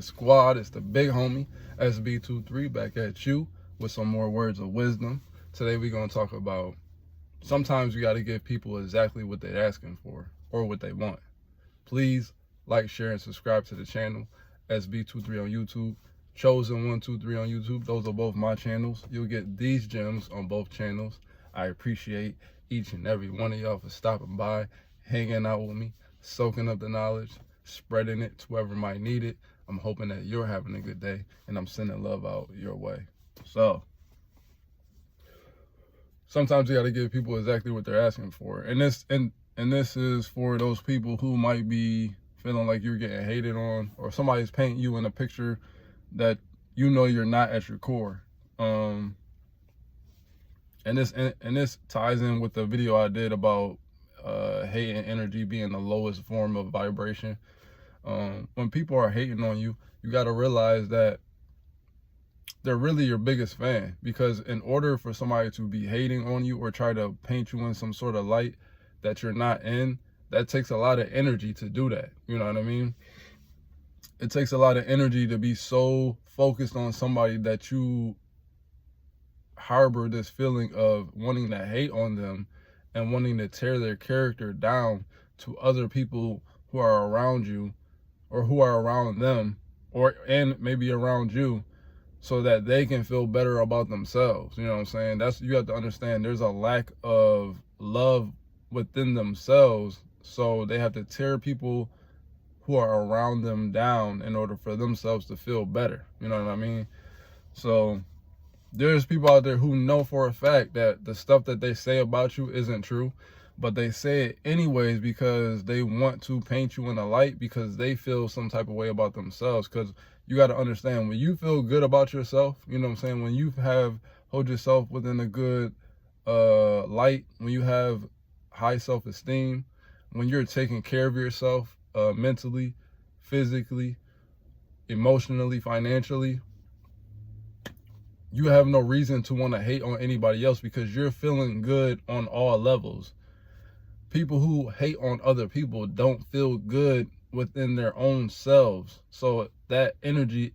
Squad, it's the big homie SB23 back at you with some more words of wisdom. Today we're going to talk about sometimes you got to give people exactly what they're asking for or what they want. Please like, share, and subscribe to the channel. SB23 on YouTube, Chosen123 on YouTube. Those are both my channels. You'll get these gems on both channels. I appreciate each and every one of y'all for stopping by, hanging out with me, soaking up the knowledge, spreading it to whoever might need it. I'm hoping that you're having a good day, and I'm sending love out your way. So sometimes you got to give people exactly what they're asking for, and this is for those people who might be feeling like you're getting hated on, or somebody's painting you in a picture that you know you're not at your core. And this ties in with the video I did about hate and energy being the lowest form of vibration. When people are hating on you, you got to realize that they're really your biggest fan, because in order for somebody to be hating on you or try to paint you in some sort of light that you're not in, that takes a lot of energy to do that. You know what I mean? It takes a lot of energy to be so focused on somebody that you harbor this feeling of wanting to hate on them and wanting to tear their character down to other people who are around you, or who are around them, and maybe around you, so that they can feel better about themselves. You know what I'm saying? You have to understand there's a lack of love within themselves, so they have to tear people who are around them down in order for themselves to feel better. You know what I mean? So there's people out there who know for a fact that the stuff that they say about you isn't true, but they say it anyways because they want to paint you in a light, because they feel some type of way about themselves. Because you got to understand, when you feel good about yourself, you know what I'm saying, when you hold yourself within a good light, when you have high self-esteem, when you're taking care of yourself mentally, physically, emotionally, financially, you have no reason to want to hate on anybody else, because you're feeling good on all levels. People who hate on other people don't feel good within their own selves. So that energy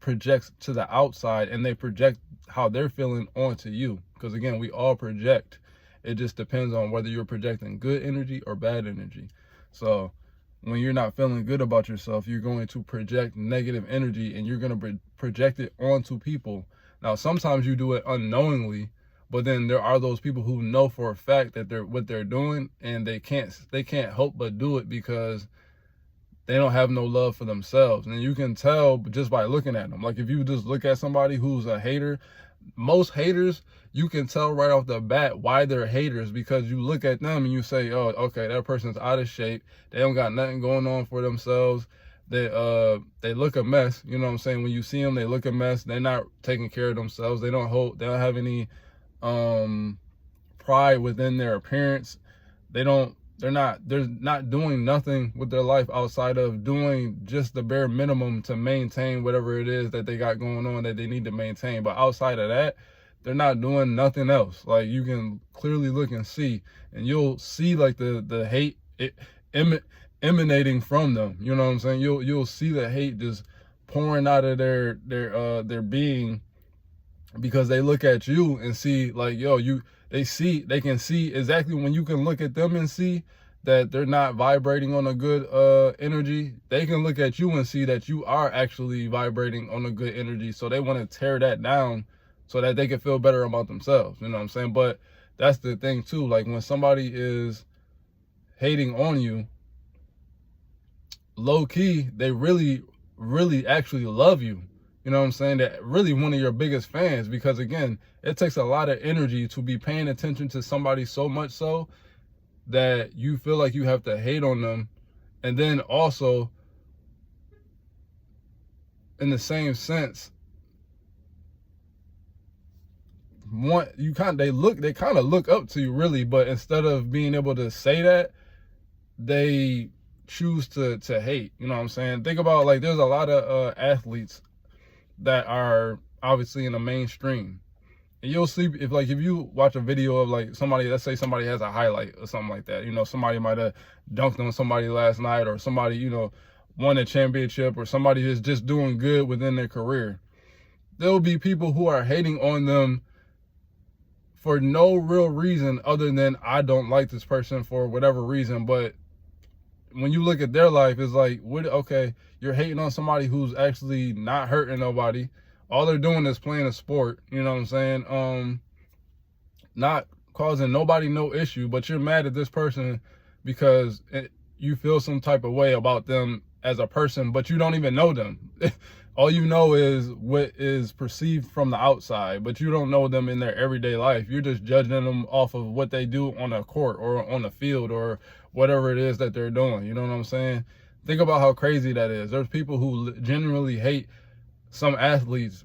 projects to the outside, and they project how they're feeling onto you. Because again, we all project. It just depends on whether you're projecting good energy or bad energy. So when you're not feeling good about yourself, you're going to project negative energy, and you're going to project it onto people. Now, sometimes you do it unknowingly, but then there are those people who know for a fact that what they're doing, and they can't help but do it because they don't have no love for themselves. And you can tell just by looking at them. Like if you just look at somebody who's a hater, most haters, you can tell right off the bat why they're haters, because you look at them and you say, oh, okay, that person's out of shape. They don't got nothing going on for themselves. They look a mess. You know what I'm saying? When you see them, they look a mess. They're not taking care of themselves. They don't have any pride within their appearance. They're not doing nothing with their life outside of doing just the bare minimum to maintain whatever it is that they got going on that they need to maintain. But outside of that, they're not doing nothing else. Like, you can clearly look and see, and you'll see like the hate emanating from them. You know what I'm saying? You'll see the hate just pouring out of their being, because they look at you and see like, yo, they can see exactly, when you can look at them and see that they're not vibrating on a good energy. They can look at you and see that you are actually vibrating on a good energy. So they want to tear that down so that they can feel better about themselves. You know what I'm saying? But that's the thing too. Like, when somebody is hating on you, low key, they really, really actually love you. You know what I'm saying? That really one of your biggest fans, because again, it takes a lot of energy to be paying attention to somebody, so much so that you feel like you have to hate on them. And then also, in the same sense, they kind of look up to you, really, but instead of being able to say that, they choose to hate. You know what I'm saying? Think about, like, there's a lot of athletes that are obviously in the mainstream, and you'll see, if you watch a video of like somebody, let's say somebody has a highlight or something like that, you know, somebody might have dunked on somebody last night, or somebody, you know, won a championship or somebody is just doing good within their career, there will be people who are hating on them for no real reason other than I don't like this person for whatever reason. But when you look at their life, it's like, okay, you're hating on somebody who's actually not hurting nobody. All they're doing is playing a sport, you know what I'm saying? Not causing nobody no issue, but you're mad at this person because you feel some type of way about them as a person, but you don't even know them. All you know is what is perceived from the outside, but you don't know them in their everyday life. You're just judging them off of what they do on a court or on the field or whatever it is that they're doing. You know what I'm saying? Think about how crazy that is. There's people who genuinely hate some athletes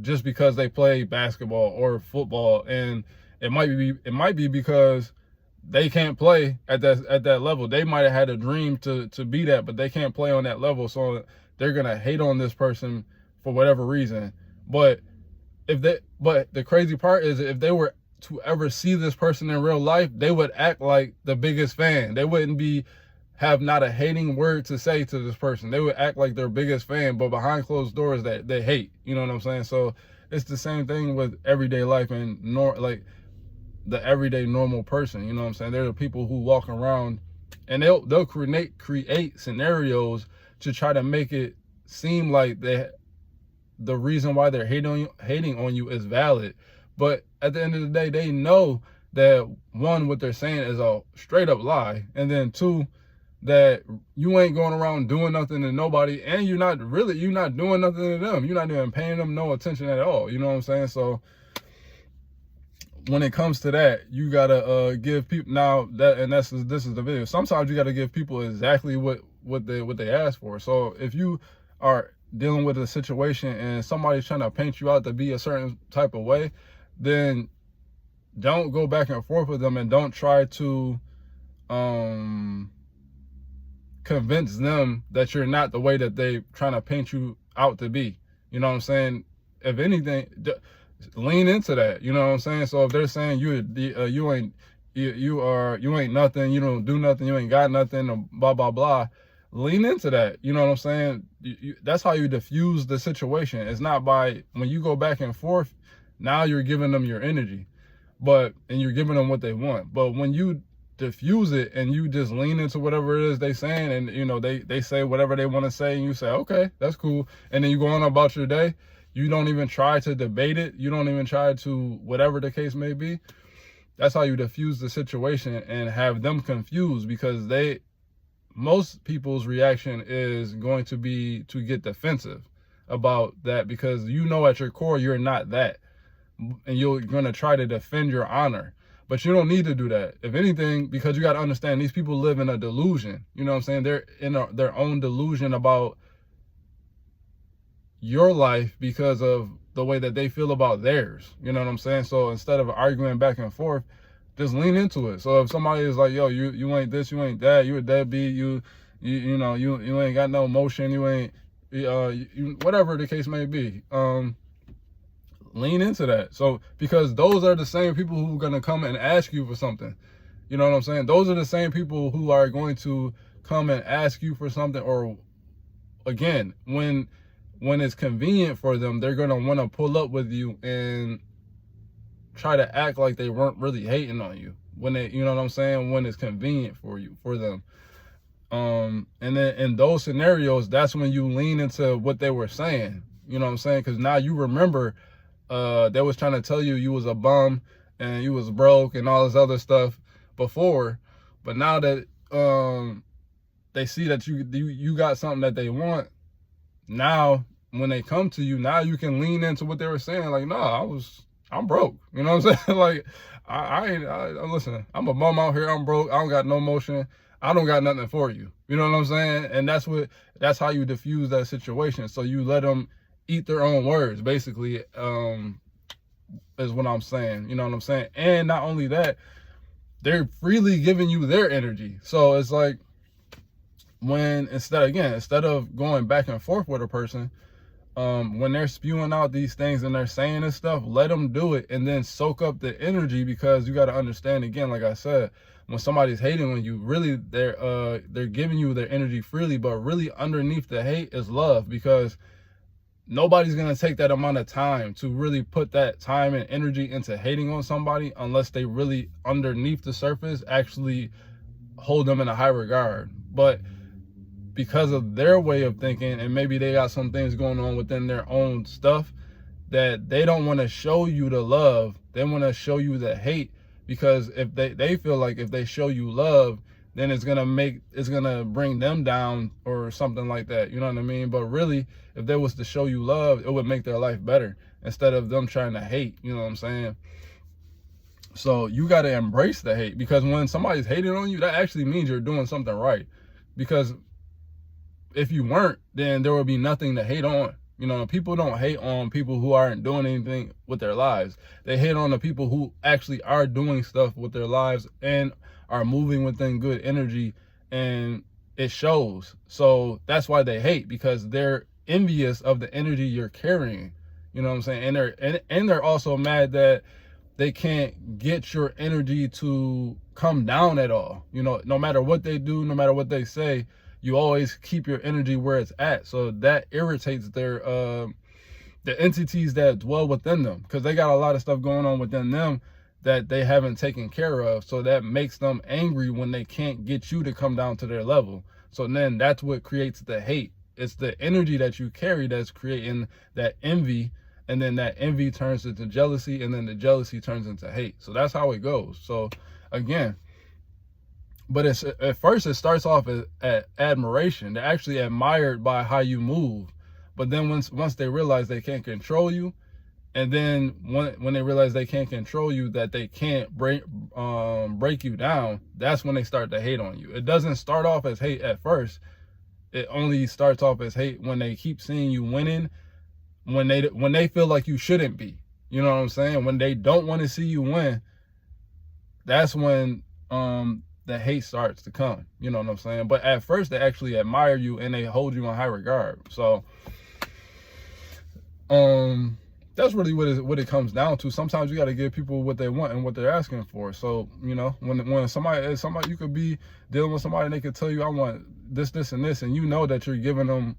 just because they play basketball or football, and it might be because they can't play at that level. They might have had a dream to be that, but they can't play on that level, so they're gonna hate on this person for whatever reason. But the crazy part is, if they were to ever see this person in real life, they would act like the biggest fan. They wouldn't have not a hating word to say to this person. They would act like their biggest fan, but behind closed doors that they hate. You know what I'm saying? So it's the same thing with everyday life and like the everyday normal person. You know what I'm saying? There are people who walk around and they'll create scenarios to try to make it seem like the reason why they're hating on you is valid. But at the end of the day, they know that, one, what they're saying is a straight up lie, and then two, that you ain't going around doing nothing to nobody, and you're not doing nothing to them. You're not even paying them no attention at all. You know what I'm saying? So when it comes to that, you gotta give people this is the video. Sometimes you gotta give people exactly what they ask for. So if you are dealing with a situation and somebody's trying to paint you out to be a certain type of way, then don't go back and forth with them, and don't try to convince them that you're not the way that they trying to paint you out to be. You know what I'm saying? If anything, lean into that. You know what I'm saying? So if they're saying you ain't nothing, you don't do nothing, you ain't got nothing, or blah blah blah, lean into that. You know what I'm saying? That's how you diffuse the situation. It's not by, when you go back and forth, now you're giving them your energy, and you're giving them what they want. But when you diffuse it and you just lean into whatever it is they saying, and you know they say whatever they want to say, and you say, okay, that's cool, and then you go on about your day, you don't even try to debate it, you don't even try to, whatever the case may be, that's how you diffuse the situation and have them confused, because most people's reaction is going to be to get defensive about that, because you know at your core you're not that, and you're going to try to defend your honor. But you don't need to do that. If anything, because you got to understand, these people live in a delusion. You know what I'm saying? They're in their own delusion about your life because of the way that they feel about theirs. You know what I'm saying? So instead of arguing back and forth, just lean into it. So if somebody is like, yo, you ain't this, you ain't that, you a deadbeat, you ain't got no emotion, you ain't whatever the case may be, lean into that. So, because those are the same people who are going to come and ask you for something. You know what I'm saying? Those are the same people who are going to come and ask you for something, or again, when it's convenient for them, they're going to want to pull up with you and try to act like they weren't really hating on you when they, you know what I'm saying, when it's convenient for them. And then in those scenarios, that's when you lean into what they were saying. You know what I'm saying? Because now you remember they was trying to tell you was a bum and you was broke and all this other stuff before, but now that they see that you got something that they want, now when they come to you, now you can lean into what they were saying, like, nah, I'm broke. You know what I'm saying? Like, listen, I'm a bum out here, I'm broke, I don't got no motion, I don't got nothing for you. You know what I'm saying? And that's how you diffuse that situation. So you let them eat their own words, basically, is what I'm saying. You know what I'm saying? And not only that, they're freely giving you their energy. So it's like, instead of going back and forth with a person, when they're spewing out these things and they're saying this stuff, let them do it and then soak up the energy, because you got to understand, again, like I said, when somebody's hating on you, really they're giving you their energy freely, but really underneath the hate is love, because nobody's going to take that amount of time to really put that time and energy into hating on somebody unless they really underneath the surface actually hold them in a high regard. But because of their way of thinking, and maybe they got some things going on within their own stuff, that they don't want to show you the love, they want to show you the hate, because if they feel like if they show you love, then it's gonna bring them down or something like that, you know what I mean? But really, if they was to show you love, it would make their life better instead of them trying to hate, you know what I'm saying? So you got to embrace the hate, because when somebody's hating on you, that actually means you're doing something right. Because if you weren't, then there would be nothing to hate on. You know, people don't hate on people who aren't doing anything with their lives. They hate on the people who actually are doing stuff with their lives and are moving within good energy, and it shows. So that's why they hate, because they're envious of the energy you're carrying. You know what I'm saying? And they're also mad that they can't get your energy to come down at all. You know, no matter what they do, no matter what they say, you always keep your energy where it's at. So that irritates their the entities that dwell within them, because they got a lot of stuff going on within them that they haven't taken care of. So that makes them angry when they can't get you to come down to their level. So then that's what creates the hate. It's the energy that you carry that's creating that envy, and then that envy turns into jealousy, and then the jealousy turns into hate. So that's how it goes. So again, but it's, at first it starts off at admiration. They're actually admired by how you move. But then once they realize they can't control you, and then when they realize they can't control you, that they can't break you down, that's when they start to hate on you. It doesn't start off as hate at first. It only starts off as hate when they keep seeing you winning, when they feel like you shouldn't be. You know what I'm saying? When they don't want to see you win, that's when the hate starts to come. You know what I'm saying? But at first they actually admire you and they hold you in high regard. So that's really what it comes down to. Sometimes you got to give people what they want and what they're asking for. So, you know, when somebody, you could be dealing with somebody and they could tell you, I want this, this, and this, and you know that you're giving them,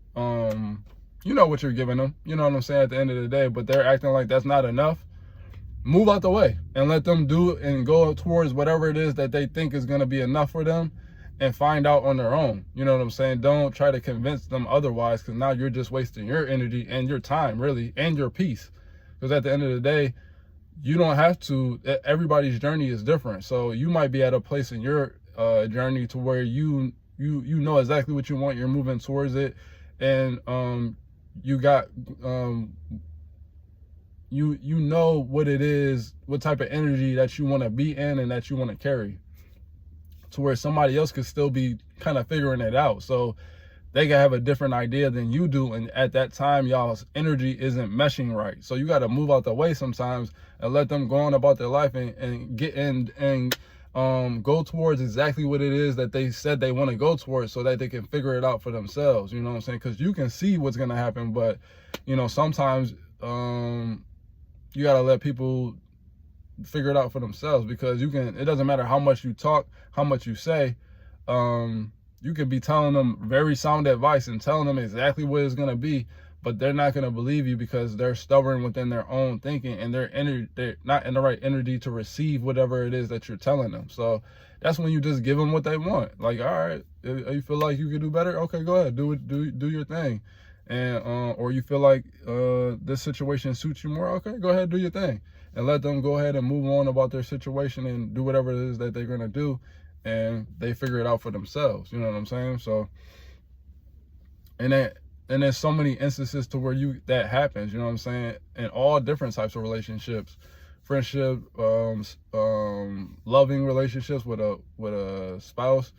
you know what you're giving them, you know what I'm saying, at the end of the day, but they're acting like that's not enough. Move out the way and let them do it and go towards whatever it is that they think is going to be enough for them, and find out on their own. You know what I'm saying? Don't try to convince them otherwise, because now you're just wasting your energy and your time, really, and your peace. Because at the end of the day, you don't have to, everybody's journey is different. So you might be at a place in your journey to where you know exactly what you want, you're moving towards it, and you got you know what it is, what type of energy that you want to be in and that you want to carry, to where somebody else could still be kind of figuring it out. So they can have a different idea than you do, and at that time y'all's energy isn't meshing right. So you got to move out the way sometimes and let them go on about their life and get in and go towards exactly what it is that they said they want to go towards, so that they can figure it out for themselves. You know what I'm saying? Because you can see what's going to happen, but you know, sometimes you got to let people figure it out for themselves, because it doesn't matter how much you talk, how much you say. You could be telling them very sound advice and telling them exactly what it's going to be, but they're not going to believe you because they're stubborn within their own thinking, and they're not in the right energy to receive whatever it is that you're telling them. So that's when you just give them what they want. Like, all right, you feel like you can do better? Okay, go ahead, do your thing. And or you feel like this situation suits you more? Okay, go ahead, do your thing, and let them go ahead and move on about their situation and do whatever it is that they're going to do, and they figure it out for themselves. You know what I'm saying? So, and there's so many instances to where that happens, you know what I'm saying, in all different types of relationships, friendship, loving relationships with a spouse,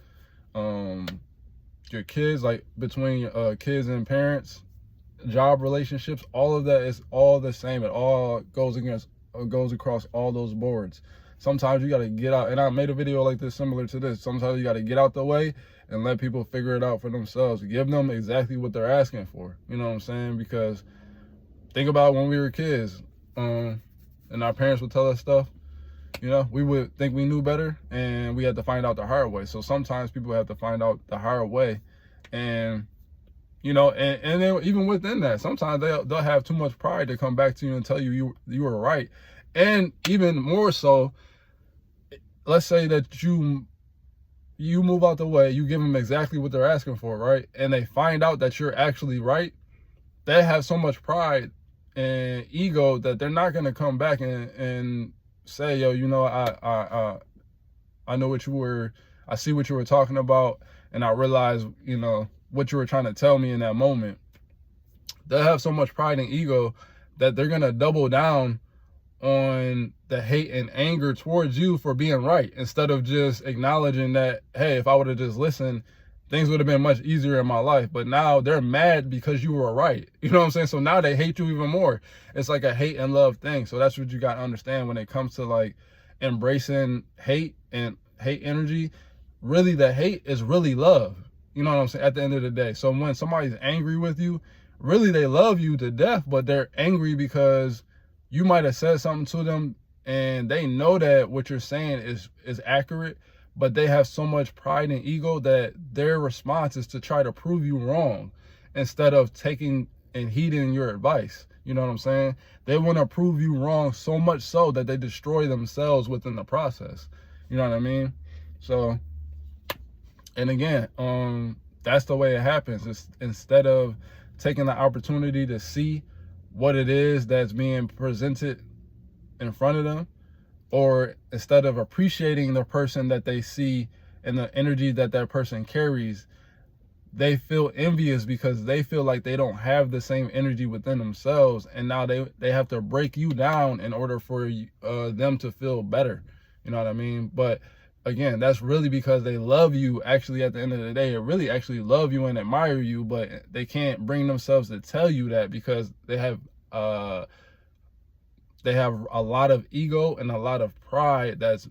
your kids, like between kids and parents, job relationships, all of that is all the same. It all goes across all those boards. Sometimes you got to get out, and I made a video like this similar to this. Sometimes you got to get out the way and let people figure it out for themselves. Give them exactly what they're asking for. You know what I'm saying? Because think about when we were kids, and our parents would tell us stuff. You know, we would think we knew better, and we had to find out the hard way. So sometimes people have to find out the hard way, and you know, and then even within that, sometimes they'll have too much pride to come back to you and tell you you were right. And even more so, let's say that you move out the way, you give them exactly what they're asking for, right? And they find out that you're actually right. They have so much pride and ego that they're not gonna come back and say, yo, you know, I know what you were, I see what you were talking about, and I realize, you know, what you were trying to tell me in that moment. They have so much pride and ego that they're gonna double down on the hate and anger towards you for being right, instead of just acknowledging that, hey, if I would have just listened, things would have been much easier in my life. But now they're mad because you were right. You know what I'm saying? So now they hate you even more. It's like a hate and love thing. So that's what you got to understand when it comes to like embracing hate and hate energy. Really, the hate is really love. You know what I'm saying? At the end of the day. So when somebody's angry with you, really they love you to death, but they're angry because you might have said something to them and they know that what you're saying is accurate, but they have so much pride and ego that their response is to try to prove you wrong instead of taking and heeding your advice. You know what I'm saying? They want to prove you wrong so much so that they destroy themselves within the process. You know what I mean? So, and again, that's the way it happens. It's, instead of taking the opportunity to see what it is that's being presented in front of them, or instead of appreciating the person that they see and the energy that that person carries, they feel envious because they feel like they don't have the same energy within themselves, and now they have to break you down in order for them to feel better. You know what I mean? But again, that's really because they love you. Actually, at the end of the day, they really actually love you and admire you, but they can't bring themselves to tell you that because they have a lot of ego and a lot of pride that's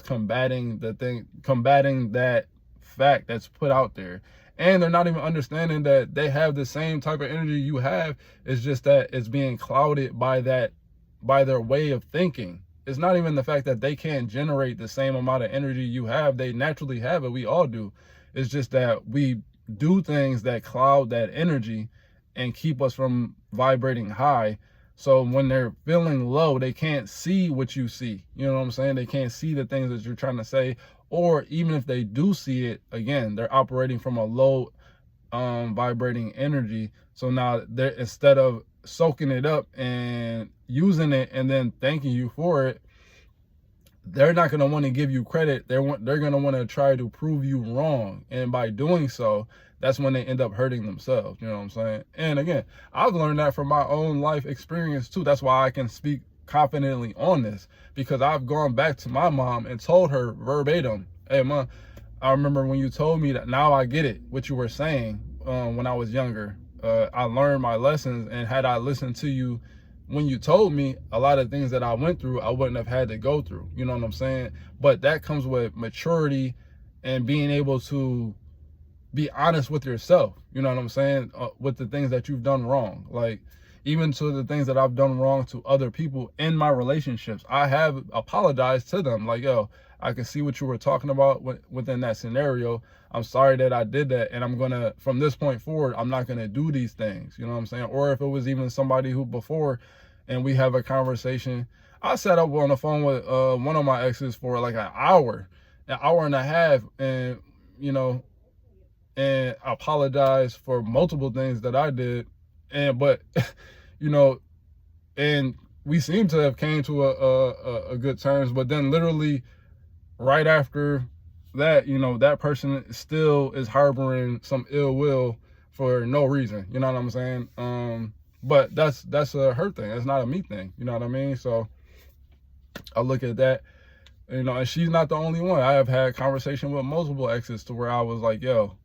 combating that fact that's put out there. And they're not even understanding that they have the same type of energy you have. It's just that it's being clouded by their way of thinking. It's not even the fact that they can't generate the same amount of energy you have. They naturally have it. We all do. It's just that we do things that cloud that energy and keep us from vibrating high. So when they're feeling low, they can't see what you see. You know what I'm saying? They can't see the things that you're trying to say. Or even if they do see it, again, they're operating from a low vibrating energy. So now they're, instead of soaking it up and using it and then thanking you for it, they're not going to want to give you credit. They're going to want to try to prove you wrong. And by doing so, that's when they end up hurting themselves. You know what I'm saying? And again, I've learned that from my own life experience too. That's why I can speak confidently on this, because I've gone back to my mom and told her verbatim, hey, Mom, I remember when you told me that. Now I get it, what you were saying when I was younger. I learned my lessons, and had I listened to you when you told me, a lot of things that I went through, I wouldn't have had to go through. You know what I'm saying? But that comes with maturity and being able to be honest with yourself. You know what I'm saying? With the things that you've done wrong. Like, even to the things that I've done wrong to other people in my relationships, I have apologized to them. Like, yo, I can see what you were talking about within that scenario. I'm sorry that I did that. And I'm going to, from this point forward, I'm not going to do these things. You know what I'm saying? Or if it was even somebody who before, and we have a conversation, I sat up on the phone with one of my exes for like an hour and a half, and, you know, and apologize for multiple things that I did. But, you know, and we seem to have came to a good terms, but then literally right after that, you know, that person still is harboring some ill will for no reason. You know what I'm saying? But that's a her thing. That's not a me thing. You know what I mean? So I look at that, you know, and she's not the only one. I have had conversation with multiple exes to where I was like, yo,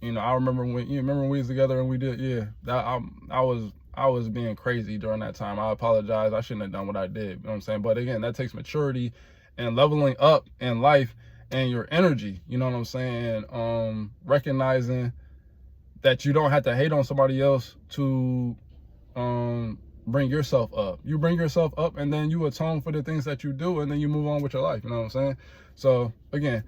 you know, I remember when we was together and we did, yeah, that I was being crazy during that time. I apologize. I shouldn't have done what I did. You know what I'm saying? But again, that takes maturity and leveling up in life and your energy. You know what I'm saying? Recognizing that you don't have to hate on somebody else to bring yourself up. You bring yourself up, and then you atone for the things that you do, and then you move on with your life. You know what I'm saying? So again,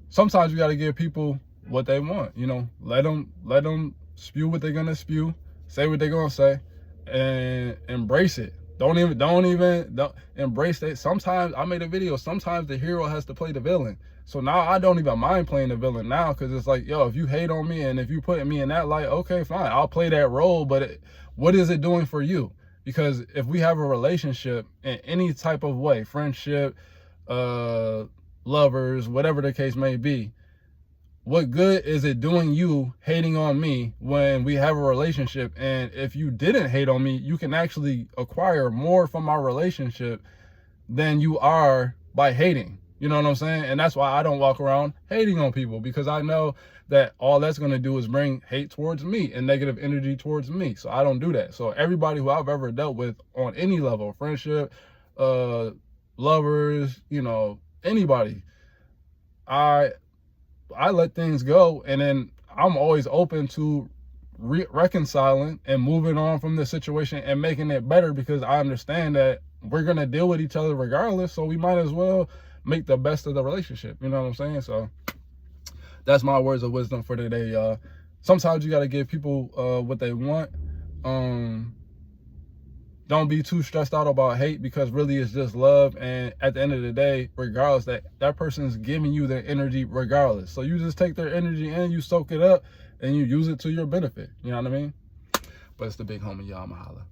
sometimes you got to give people what they want. You know, let them spew what they're gonna spew, say what they're gonna say, and embrace it. Don't embrace it. Sometimes I made a video. Sometimes the hero has to play the villain. So now I don't even mind playing the villain now, because it's like, yo, if you hate on me and if you put me in that light, okay, fine, I'll play that role. But what is it doing for you? Because if we have a relationship in any type of way, friendship, lovers, whatever the case may be, what good is it doing you hating on me when we have a relationship? And if you didn't hate on me, you can actually acquire more from our relationship than you are by hating. You know what I'm saying? And that's why I don't walk around hating on people, because I know that all that's going to do is bring hate towards me and negative energy towards me. So I don't do that. So everybody who I've ever dealt with on any level, friendship, lovers, you know, anybody, I let things go, and then I'm always open to reconciling and moving on from the situation and making it better, because I understand that we're going to deal with each other regardless, so we might as well make the best of the relationship. You know what I'm saying? So that's my words of wisdom for today, y'all. Sometimes you got to give people what they want. Don't be too stressed out about hate, because really it's just love. And at the end of the day, regardless, that person's giving you their energy regardless. So you just take their energy and you soak it up and you use it to your benefit. You know what I mean? But it's the big homie, y'all. I'ma holla.